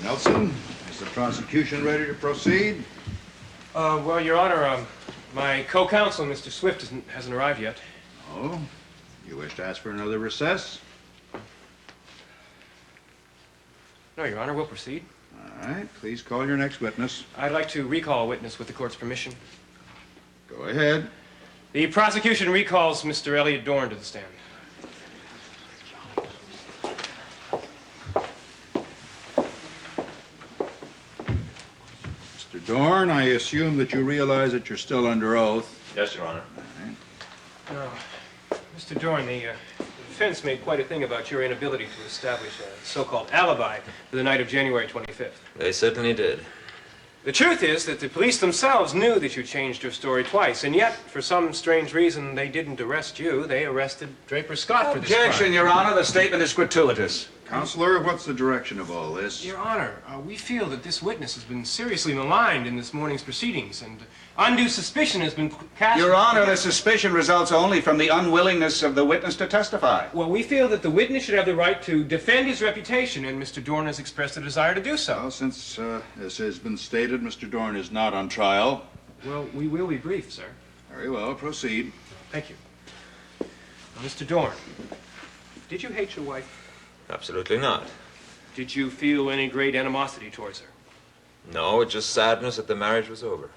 Nelson, is the prosecution ready to proceed? Well, Your Honor, my co-counsel, Mr. Swift, hasn't arrived yet. Oh, you wish to ask for another recess? No, Your Honor, we'll proceed. All right, please call your next witness. I'd like to recall a witness with the court's permission. Go ahead. The prosecution recalls Mr. Elliot Dorn to the stand. Mr. Dorn, I assume that you realize that you're still under oath. Yes, Your Honor. Now, Mr. Dorn, the defense made quite a thing about your inability to establish a so-called alibi for the night of January 25th. They certainly did. The truth is that the police themselves knew that you changed your story twice, and yet, for some strange reason, they didn't arrest you. They arrested Draper Scott for this crime. Objection, Your Honor. The statement is gratuitous. Counselor, what's the direction of all this? Your Honor, we feel that this witness has been seriously maligned in this morning's proceedings, and undue suspicion has been cast... Your Honor, the suspicion results only from the unwillingness of the witness to testify. Well, we feel that the witness should have the right to defend his reputation, and Mr. Dorn has expressed a desire to do so. Well, since, as has been stated, Mr. Dorn is not on trial. Well, we will be brief, sir. Very well, proceed. Thank you. Now, Mr. Dorn, did you hate your wife? Absolutely not. Did you feel any great animosity towards her? No, just sadness that the marriage was over.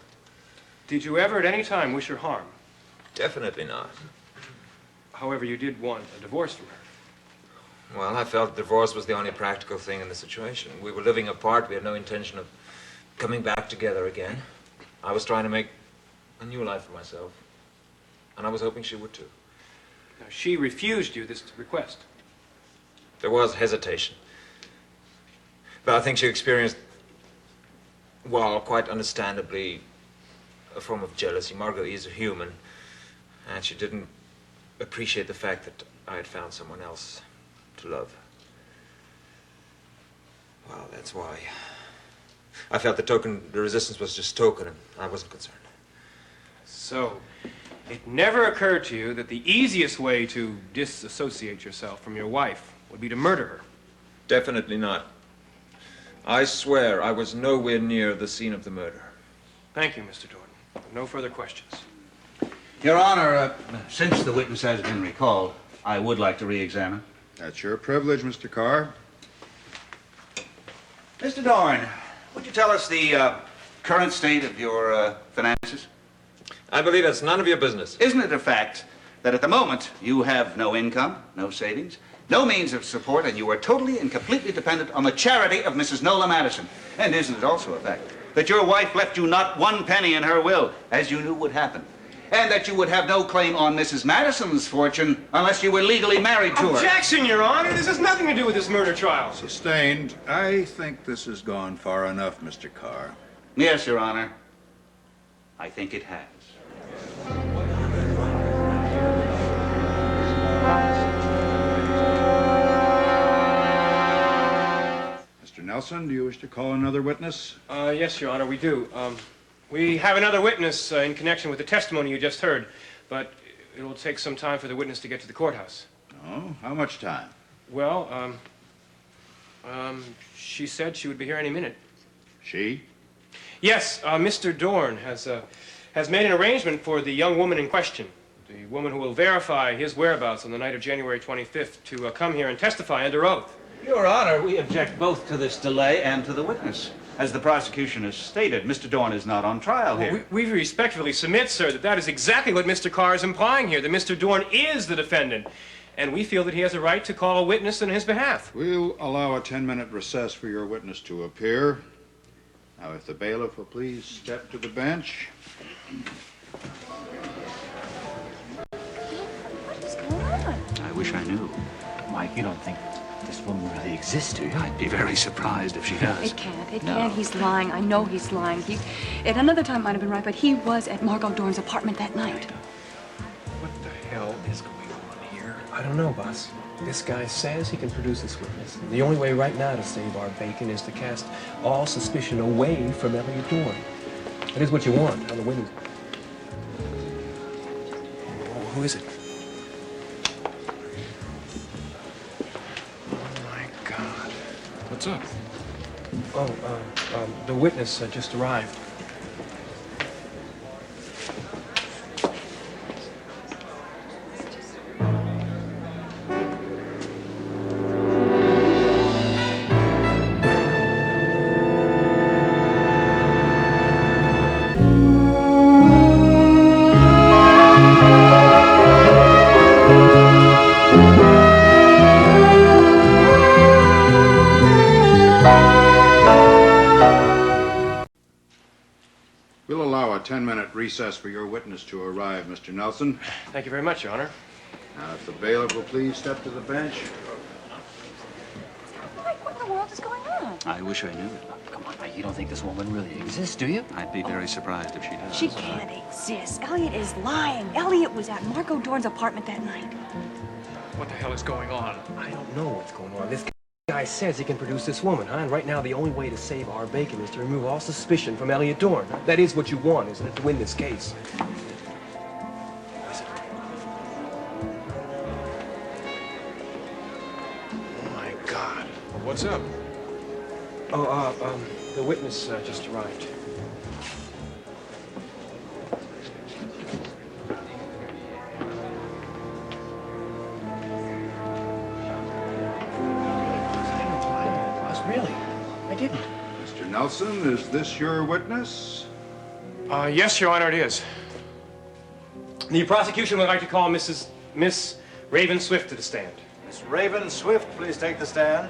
Did you ever at any time wish her harm? Definitely not. However, you did want a divorce from her. Well, I felt divorce was the only practical thing in the situation. We were living apart. We had no intention of coming back together again. I was trying to make a new life for myself. And I was hoping she would too. Now, she refused you this request. There was hesitation. But I think she experienced, well, quite understandably, a form of jealousy. Margot is a human, and she didn't appreciate the fact that I had found someone else to love. Well, that's why I felt the resistance was just token, and I wasn't concerned. So, it never occurred to you that the easiest way to disassociate yourself from your wife would be to murder her? Definitely not. I swear I was nowhere near the scene of the murder. Thank you, Mr. Dorn. No further questions. Your Honor, since the witness has been recalled, I would like to re-examine. That's your privilege, Mr. Carr. Mr. Dorn, would you tell us the current state of your finances? I believe that's none of your business. Isn't it a fact that at the moment you have no income, no savings, no means of support, and you are totally and completely dependent on the charity of Mrs. Nola Madison? And isn't it also a fact that your wife left you not one penny in her will, as you knew would happen, and that you would have no claim on Mrs. Madison's fortune unless you were legally married to her? Objection, Your Honor! This has nothing to do with this murder trial. Sustained. I think this has gone far enough, Mr. Carr. Yes, Your Honor. I think it has. Mr. Nelson, do you wish to call another witness? Yes, Your Honor, we do. We have another witness in connection with the testimony you just heard, but it will take some time for the witness to get to the courthouse. Oh, how much time? Well, she said she would be here any minute. She? Yes, Mr. Dorn has made an arrangement for the young woman in question, the woman who will verify his whereabouts on the night of January 25th, to come here and testify under oath. Your Honor, we object both to this delay and to the witness. As the prosecution has stated, Mr. Dorn is not on trial here. Well, we respectfully submit, sir, that is exactly what Mr. Carr is implying here, that Mr. Dorn is the defendant, and we feel that he has a right to call a witness on his behalf. We'll allow a 10-minute recess for your witness to appear. Now, if the bailiff will please step to the bench. What is going on? I wish I knew. Mike, you don't think this woman really exists, do you? I'd be very surprised if she does. It can't. He's lying. I know he's lying. At another time might have been right, but he was at Margot Dorn's apartment that night. What the hell is going on here? I don't know, boss. This guy says he can produce this witness. And the only way right now to save our bacon is to cast all suspicion away from Elliot Dorn. That is what you want on the witness. Oh, who is it? Oh, my God. What's up? The witness just arrived. We'll allow a 10-minute recess for your witness to arrive, Mr. Nelson. Thank you very much, Your Honor. Now, if the bailiff will please step to the bench. Mike, what in the world is going on? I wish I knew. Come on, Mike, you don't think this woman really exists, do you? I'd be very surprised if she does. She can't exist. Elliot is lying. Elliot was at Margot Dorn's apartment that night. What the hell is going on? I don't know what's going on. This guy says he can produce this woman, huh? And right now, the only way to save our bacon is to remove all suspicion from Elliot Dorn. That is what you want, isn't it, to win this case? Oh my God. What's up? The witness just arrived. Really? I didn't. Mr. Nelson, is this your witness? Yes, Your Honor, it is. The prosecution would like to call Miss Raven-Swift to the stand. Miss Raven-Swift, please take the stand.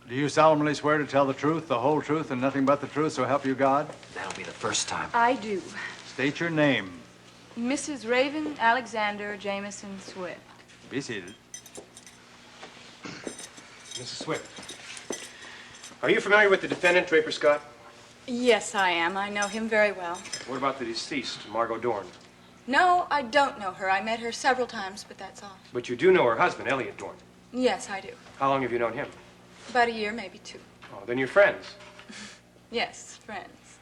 Do you solemnly swear to tell the truth, the whole truth, and nothing but the truth, so help you God? That'll be the first time. I do. State your name. Mrs. Raven Alexander Jameson Swift. Be seated. Mrs. Swift, are you familiar with the defendant, Draper Scott? Yes, I am. I know him very well. What about the deceased, Margot Dorn? No, I don't know her. I met her several times, but that's all. But you do know her husband, Elliot Dorn. Yes, I do. How long have you known him? About a year, maybe two. Oh, then you're friends. Yes, friends.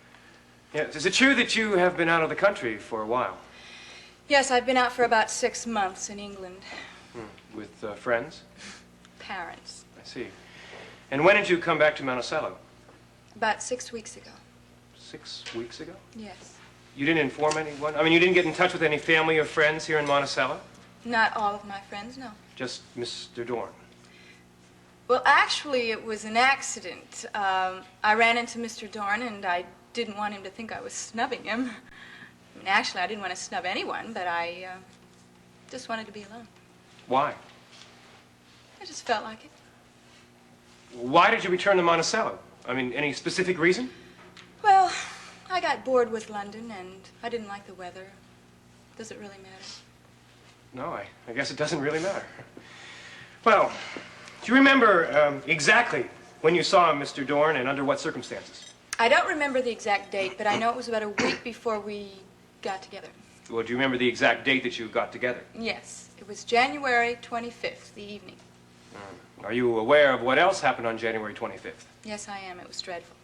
Yes. Is it true that you have been out of the country for a while? Yes, I've been out for about 6 months in England. With friends? Parents. I see. And when did you come back to Monticello? About 6 weeks ago. 6 weeks ago? Yes. You didn't inform anyone? I mean, you didn't get in touch with any family or friends here in Monticello? Not all of my friends, no. Just Mr. Dorn? Well, actually, it was an accident. I ran into Mr. Dorn, and I didn't want him to think I was snubbing him. I mean, actually, I didn't want to snub anyone, but I just wanted to be alone. Why? I just felt like it. Why did you return to Monticello? I mean, any specific reason? Well, I got bored with London, and I didn't like the weather. Does it really matter? No, I guess it doesn't really matter. Well, do you remember exactly when you saw Mr. Dorn and under what circumstances? I don't remember the exact date, but I know it was about a week before we got together. Well, do you remember the exact date that you got together? Yes, it was January 25th, the evening. Are you aware of what else happened on January 25th? Yes, I am. It was dreadful.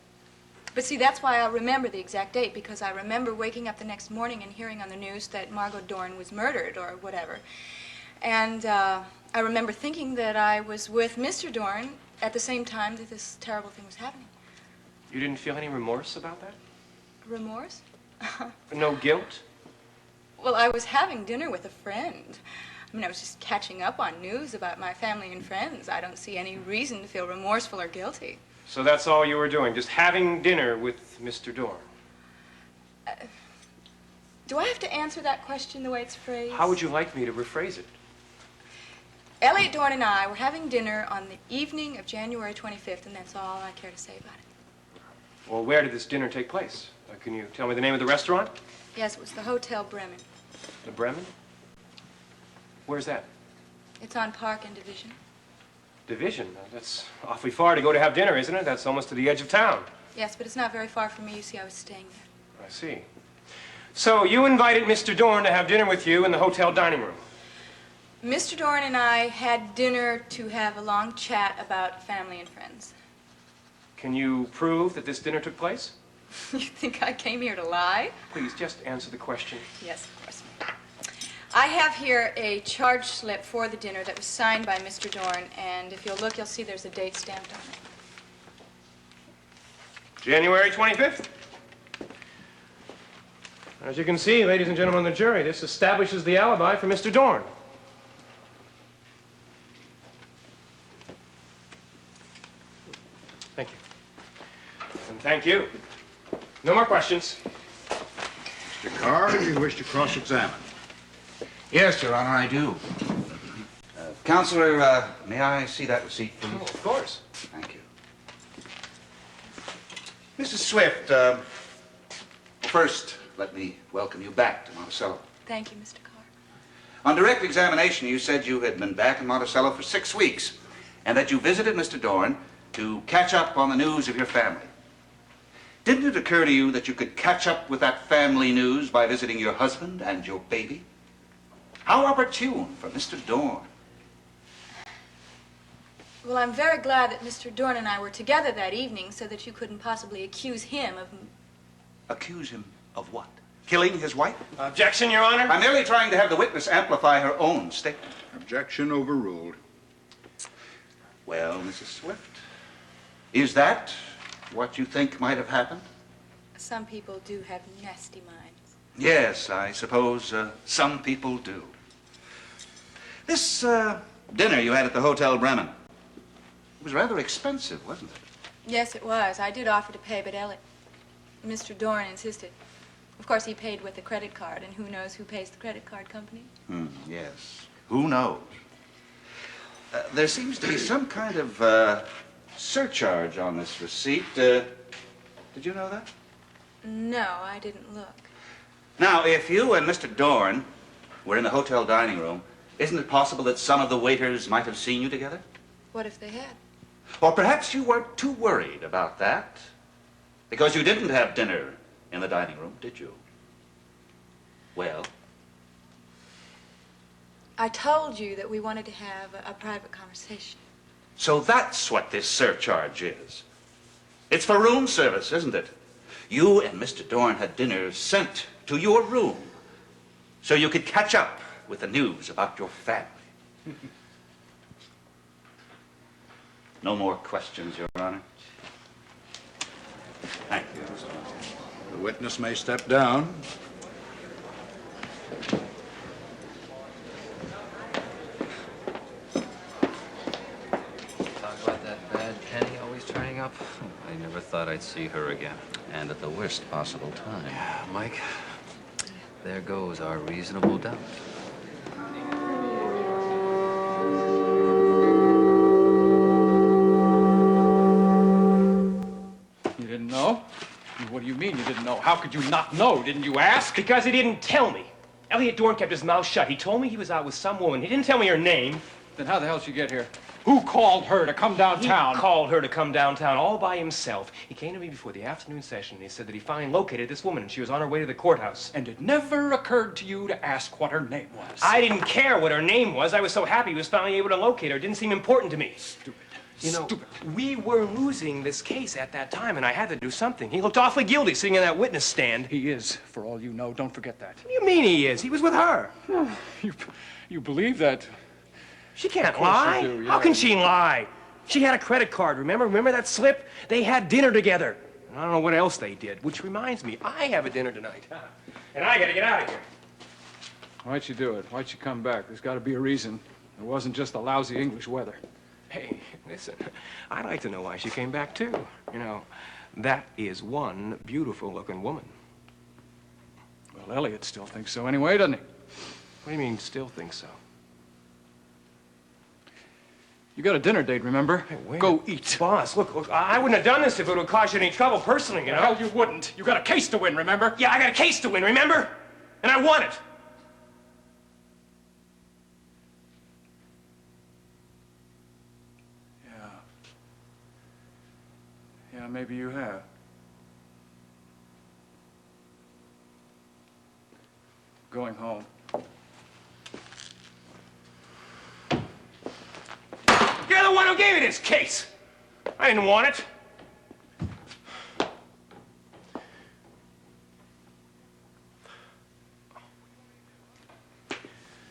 But see, that's why I remember the exact date, because I remember waking up the next morning and hearing on the news that Margot Dorn was murdered or whatever. And I remember thinking that I was with Mr. Dorn at the same time that this terrible thing was happening. You didn't feel any remorse about that? Remorse? No guilt? Well, I was having dinner with a friend. I mean, I was just catching up on news about my family and friends. I don't see any reason to feel remorseful or guilty. So that's all you were doing, just having dinner with Mr. Dorn? Do I have to answer that question the way it's phrased? How would you like me to rephrase it? Elliot Dorn and I were having dinner on the evening of January 25th, and that's all I care to say about it. Well, where did this dinner take place? Can you tell me the name of the restaurant? Yes, it was the Hotel Bremen. The Bremen? Where's that? It's on Park and Division. Division? That's awfully far to go to have dinner, isn't it? That's almost to the edge of town. Yes, but it's not very far from me. You see, I was staying there. I see. So you invited Mr. Dorn to have dinner with you in the hotel dining room? Mr. Dorn and I had dinner to have a long chat about family and friends. Can you prove that this dinner took place? You think I came here to lie? Please, just answer the question. Yes, of course. I have here a charge slip for the dinner that was signed by Mr. Dorn, and if you'll look, you'll see there's a date stamped on it. January 25th. As you can see, ladies and gentlemen of the jury, this establishes the alibi for Mr. Dorn. Thank you. And thank you. No more questions. Mr. Carr, do you wish to cross-examine? Yes, Your Honor, I do. Counselor, may I see that receipt, please? Oh, of course. Thank you. Mrs. Swift, first, let me welcome you back to Monticello. Thank you, Mr. Carr. On direct examination, you said you had been back in Monticello for 6 weeks, and that you visited Mr. Dorn to catch up on the news of your family. Didn't it occur to you that you could catch up with that family news by visiting your husband and your baby? How opportune for Mr. Dorn. Well, I'm very glad that Mr. Dorn and I were together that evening so that you couldn't possibly accuse him of... Accuse him of what? Killing his wife? Objection, Your Honor. I'm merely trying to have the witness amplify her own statement. Objection overruled. Well, Mrs. Swift, is that what you think might have happened? Some people do have nasty minds. Yes, I suppose some people do. This dinner you had at the Hotel Bremen, it was rather expensive, wasn't it? Yes, it was. I did offer to pay, but Mr. Dorn insisted. Of course, he paid with a credit card, and who knows who pays the credit card company? Yes. Who knows? There seems to be some kind of surcharge on this receipt. Did you know that? No, I didn't look. Now, if you and Mr. Dorn were in the hotel dining room, isn't it possible that some of the waiters might have seen you together? What if they had? Or perhaps you weren't too worried about that, because you didn't have dinner in the dining room, did you? Well? I told you that we wanted to have a private conversation. So that's what this surcharge is. It's for room service, isn't it? You and Mr. Dorn had dinner sent to your room so you could catch up with the news about your family. No more questions, Your Honor. Thank you. The witness may step down. Talk about that bad Penny always turning up. I never thought I'd see her again. And at the worst possible time. Yeah, Mike, there goes our reasonable doubt. You didn't know? What do you mean you didn't know? How could you not know? Didn't you ask? Because he didn't tell me. Elliot Dorn kept his mouth shut. He told me he was out with some woman. He didn't tell me her name. Then how the hell did she get here? Who called her to come downtown? He called her to come downtown all by himself. He came to me before the afternoon session, and he said that he finally located this woman, and she was on her way to the courthouse. And it never occurred to you to ask what her name was? I didn't care what her name was. I was so happy he was finally able to locate her. It didn't seem important to me. Stupid. You know, Stupid. we were losing this case at that time, and I had to do something. He looked awfully guilty sitting in that witness stand. He is, for all you know. Don't forget that. What do you mean he is? He was with her. You believe that? She can't course you lie. do, yeah. How can she lie? She had a credit card, remember? Remember that slip? They had dinner together. And I don't know what else they did, which reminds me, I have a dinner tonight. And I gotta get out of here. Why'd she do it? Why'd she come back? There's got to be a reason. It wasn't just the lousy English weather. Hey, listen, I'd like to know why she came back, too. You know, that is one beautiful-looking woman. Well, Elliot still thinks so anyway, doesn't he? What do you mean, still think so? You got a dinner date, remember? Hey, wait. Go eat. Boss, look, I wouldn't have done this if it would cause you any trouble personally, you know? Hell, you wouldn't. You got a case to win, remember? Yeah, I got a case to win, remember? And I won it. Yeah, maybe you have. Going home. You're the one who gave me this case. I didn't want it.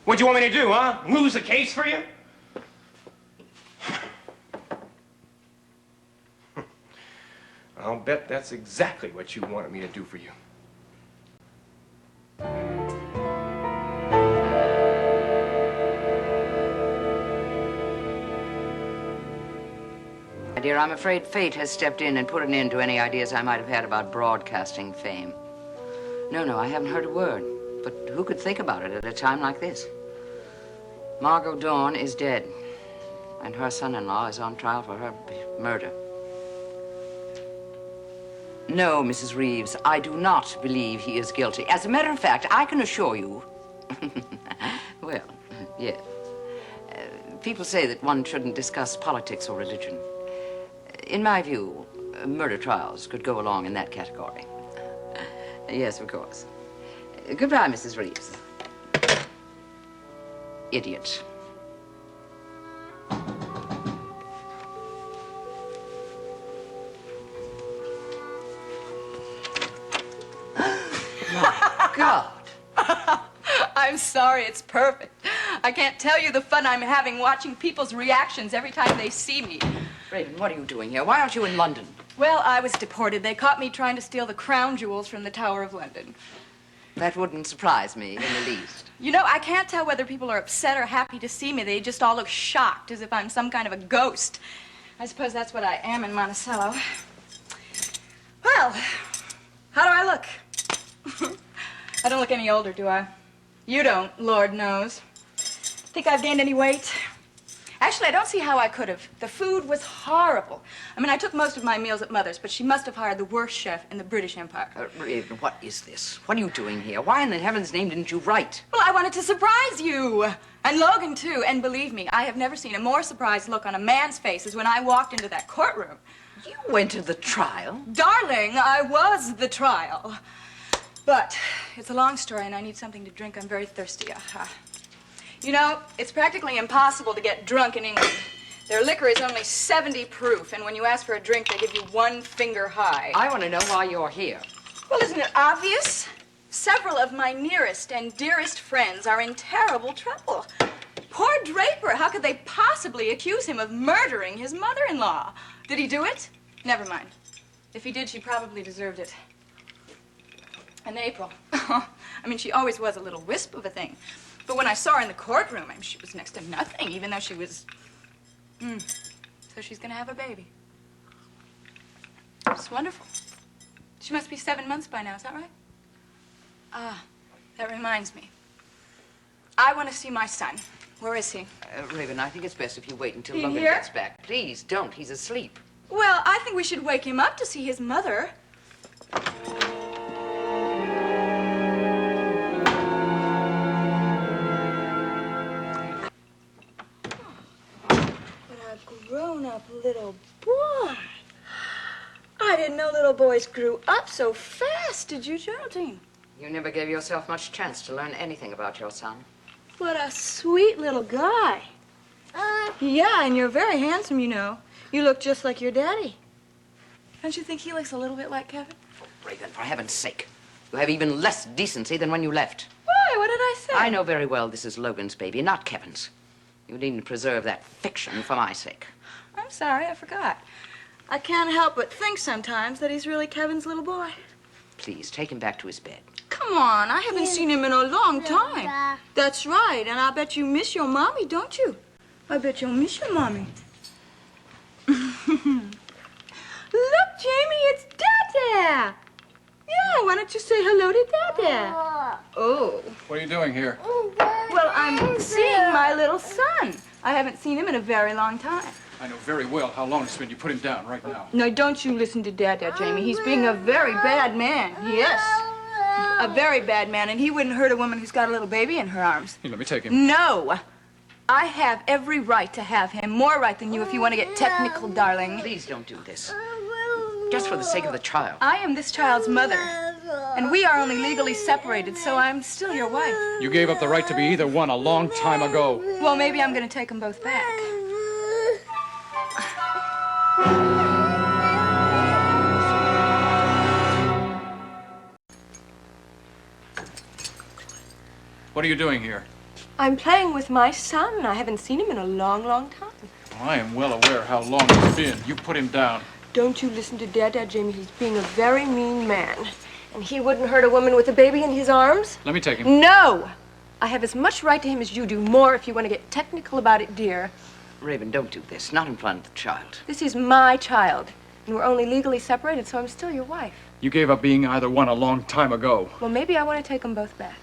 What do you want me to do, huh? Lose the case for you? I'll bet that's exactly what you wanted me to do for you. My dear, I'm afraid fate has stepped in and put an end to any ideas I might have had about broadcasting fame. No, I haven't heard a word. But who could think about it at a time like this? Margot Dorn is dead, and her son-in-law is on trial for her murder. No, Mrs. Reeves, I do not believe he is guilty. As a matter of fact, I can assure you... Well, yes. People say that one shouldn't discuss politics or religion. In my view, murder trials could go along in that category. Yes, of course. Goodbye, Mrs. Reeves. Idiot. God. I'm sorry, it's perfect. I can't tell you the fun I'm having watching people's reactions every time they see me. Raven, what are you doing here? Why aren't you in London? Well, I was deported. They caught me trying to steal the crown jewels from the Tower of London. That wouldn't surprise me in the least. You know, I can't tell whether people are upset or happy to see me. They just all look shocked, as if I'm some kind of a ghost. I suppose that's what I am in Monticello. Well, how do I look? I don't look any older, do I? You don't, Lord knows. Think I've gained any weight? Actually, I don't see how I could have. The food was horrible. I mean, I took most of my meals at Mother's, but she must have hired the worst chef in the British Empire. Raven, what is this? What are you doing here? Why in the heaven's name didn't you write? Well, I wanted to surprise you. And Logan, too. And believe me, I have never seen a more surprised look on a man's face as when I walked into that courtroom. You went to the trial? Darling, I was the trial. But it's a long story, and I need something to drink. I'm very thirsty. You know, it's practically impossible to get drunk in England. Their liquor is only 70 proof, and when you ask for a drink, they give you 1 finger high. I want to know why you're here. Well, isn't it obvious? Several of my nearest and dearest friends are in terrible trouble. Poor Draper, how could they possibly accuse him of murdering his mother-in-law? Did he do it? Never mind. If he did, she probably deserved it. And April. I mean, she always was a little wisp of a thing. But when I saw her in the courtroom, I mean, she was next to nothing, even though she was... So she's gonna have a baby. It's wonderful. She must be 7 months by now, is that right? Ah, that reminds me. I want to see my son. Where is he? Raven, I think it's best if you wait until He Logan here? gets back. Please don't. He's asleep. Well, I think we should wake him up to see his mother. Grown-up little boy. I didn't know little boys grew up so fast, did you, Geraldine? You never gave yourself much chance to learn anything about your son. What a sweet little guy. Yeah, and you're very handsome, you know. You look just like your daddy. Don't you think he looks a little bit like Kevin? Raven, for heaven's sake. You have even less decency than when you left. Why? What did I say? I know very well this is Logan's baby, not Kevin's. You needn't preserve that fiction for my sake. I'm sorry, I forgot. I can't help but think sometimes that he's really Kevin's little boy. Please, take him back to his bed. Come on, I haven't seen him in a long time. That's right, and I bet you miss your mommy, don't you? I bet you'll miss your mommy. Look, Jamie, it's Dada. Yeah, why don't you say hello to Dada? Oh. What are you doing here? Well, I'm seeing my little son. I haven't seen him in a very long time. I know very well how long it's been. You put him down right now. No, don't you listen to Dada, Jamie. He's being a very bad man. Yes. A very bad man, and he wouldn't hurt a woman who's got a little baby in her arms. Here, let me take him. No. I have every right to have him. More right than you if you want to get technical, darling. Please don't do this. Just for the sake of the child. I am this child's mother, and we are only legally separated, so I'm still your wife. You gave up the right to be either one a long time ago. Well, maybe I'm going to take them both back. What are you doing here? I'm playing with my son. I haven't seen him in a long, long time. Well, I am well aware how long it's been. You put him down. Don't you listen to Dad, Jamie. He's being a very mean man. And he wouldn't hurt a woman with a baby in his arms? Let me take him. No! I have as much right to him as you do. More if you want to get technical about it, dear. Raven, don't do this. Not in front of the child. This is my child. And we're only legally separated, so I'm still your wife. You gave up being either one a long time ago. Well, maybe I want to take them both back.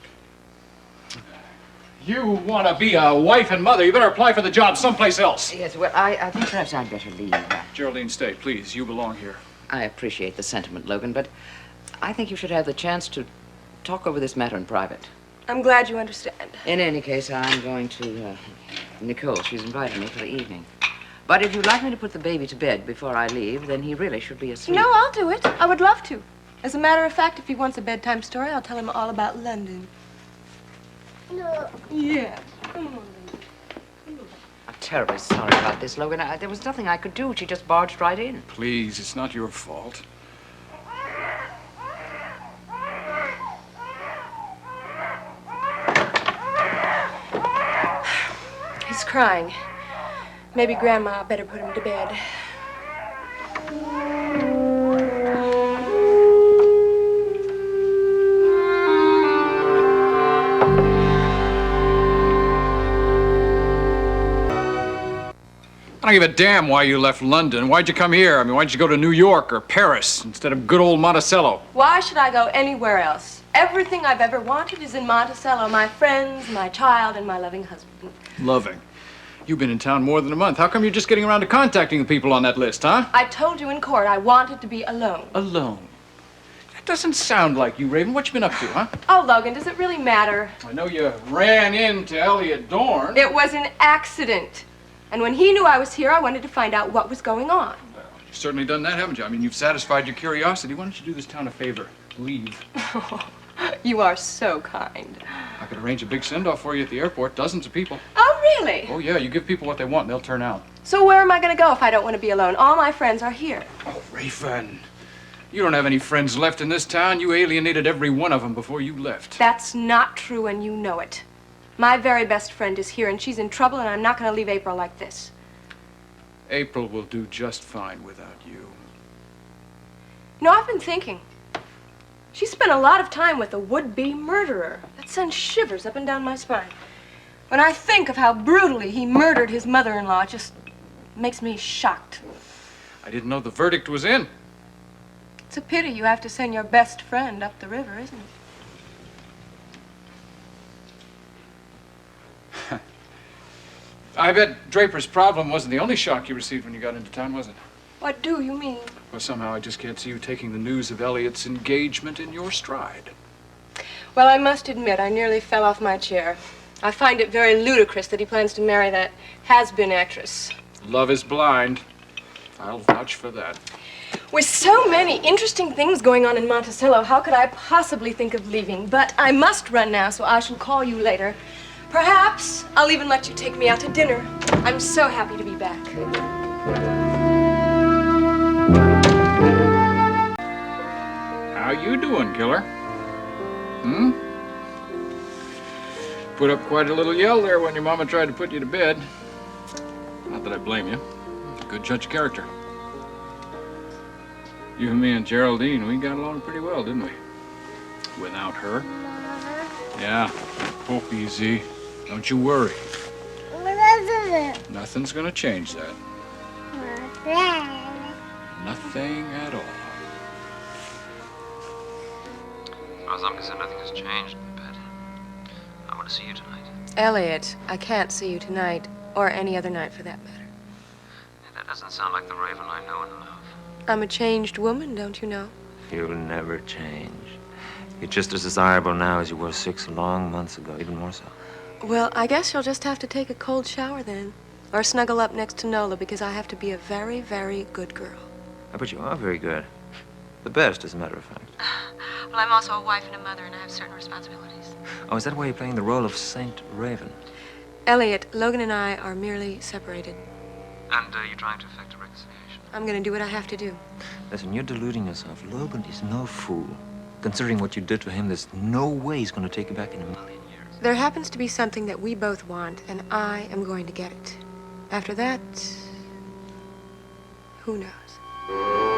You want to be a wife and mother, you better apply for the job someplace else. Yes, well, I think perhaps I'd better leave. Geraldine, stay, please. You belong here. I appreciate the sentiment, Logan, but I think you should have the chance to talk over this matter in private. I'm glad you understand. In any case, I'm going to Nicole. She's invited me for the evening. But if you'd like me to put the baby to bed before I leave, then he really should be asleep. No, I'll do it. I would love to. As a matter of fact, if he wants a bedtime story, I'll tell him all about London. No. Yeah. Come on, baby. I'm terribly sorry about this, Logan. There was nothing I could do. She just barged right in. Please, it's not your fault. He's crying. Maybe Grandma better put him to bed. I don't give a damn why you left London. Why'd you come here? I mean, why'd you go to New York or Paris instead of good old Monticello? Why should I go anywhere else? Everything I've ever wanted is in Monticello. My friends, my child, and my loving husband. Loving. You've been in town more than a month. How come you're just getting around to contacting the people on that list, huh? I told you in court I wanted to be alone. Alone? That doesn't sound like you, Raven. What you been up to, huh? Oh, Logan, does it really matter? I know you ran into Elliot Dorn. It was an accident. And when he knew I was here, I wanted to find out what was going on. Well, you've certainly done that, haven't you? I mean, you've satisfied your curiosity. Why don't you do this town a favor? Leave. You are so kind. I could arrange a big send-off for you at the airport. Dozens of people. Oh, really? Oh, yeah. You give people what they want and they'll turn out. So where am I going to go if I don't want to be alone? All my friends are here. Oh, Raven. You don't have any friends left in this town. You alienated every one of them before you left. That's not true, and you know it. My very best friend is here, and she's in trouble, and I'm not going to leave April like this. April will do just fine without you. You know, I've been thinking. She spent a lot of time with a would-be murderer. That sends shivers up and down my spine. When I think of how brutally he murdered his mother-in-law, it just makes me shocked. I didn't know the verdict was in. It's a pity you have to send your best friend up the river, isn't it? I bet Draper's problem wasn't the only shock you received when you got into town, was it? What do you mean? Well, somehow I just can't see you taking the news of Elliot's engagement in your stride. Well, I must admit, I nearly fell off my chair. I find it very ludicrous that he plans to marry that has-been actress. Love is blind. I'll vouch for that. With so many interesting things going on in Monticello, how could I possibly think of leaving? But I must run now, so I shall call you later. Perhaps I'll even let you take me out to dinner. I'm so happy to be back. How you doing, killer? Hmm? Put up quite a little yell there when your mama tried to put you to bed. Not that I blame you. Good judge of character. You and me and Geraldine, we got along pretty well, didn't we? Without her. Yeah. Hope easy. Don't you worry. Nothing's gonna change that. Nothing at all. As far as I'm concerned, nothing has changed, Pet. I want to see you tonight. Elliot, I can't see you tonight, or any other night for that matter. That doesn't sound like the Raven I know and love. I'm a changed woman, don't you know? You'll never change. You're just as desirable now as you were 6 long months ago, even more so. Well, I guess you'll just have to take a cold shower then. Or snuggle up next to Nola, because I have to be a very, very good girl. But you are very good. The best, as a matter of fact. Well, I'm also a wife and a mother, and I have certain responsibilities. Oh, is that why you're playing the role of Saint Raven? Elliot, Logan and I are merely separated. And you're trying to effect a reconciliation? I'm gonna do what I have to do. Listen, you're deluding yourself. Logan is no fool. Considering what you did to him, there's no way he's going to take you back in a million years. There happens to be something that we both want, and I am going to get it. After that, who knows?